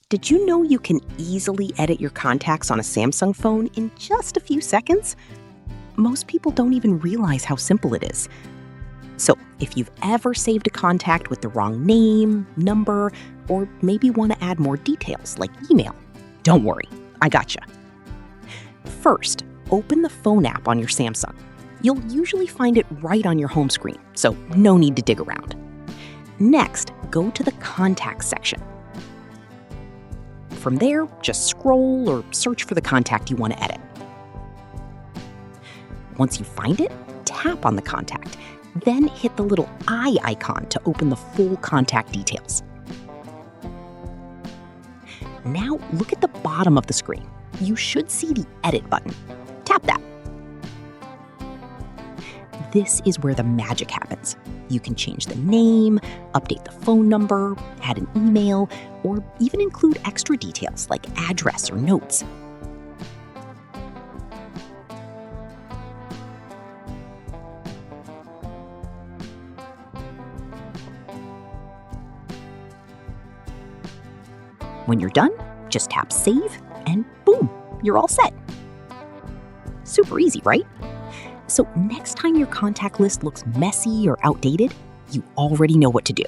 Did you know you can easily edit your contacts on a Samsung phone in just a few seconds? Most people don't even realize how simple it is. So, if you've ever saved a contact with the wrong name, number, or maybe want to add more details like email, don't worry, I gotcha. First, open the phone app on your Samsung. You'll usually find it right on your home screen, so no need to dig around. Next, go to the Contacts section. From there, just scroll or search for the contact you want to edit. Once you find it, tap on the contact, then hit the little eye icon to open the full contact details. Now look at the bottom of the screen. You should see the Edit button. Tap that. This is where the magic happens. You can change the name, update the phone number, add an email, or even include extra details like address or notes. When you're done, just tap Save, and boom, you're all set. Super easy, right? So next time your contact list looks messy or outdated, you already know what to do.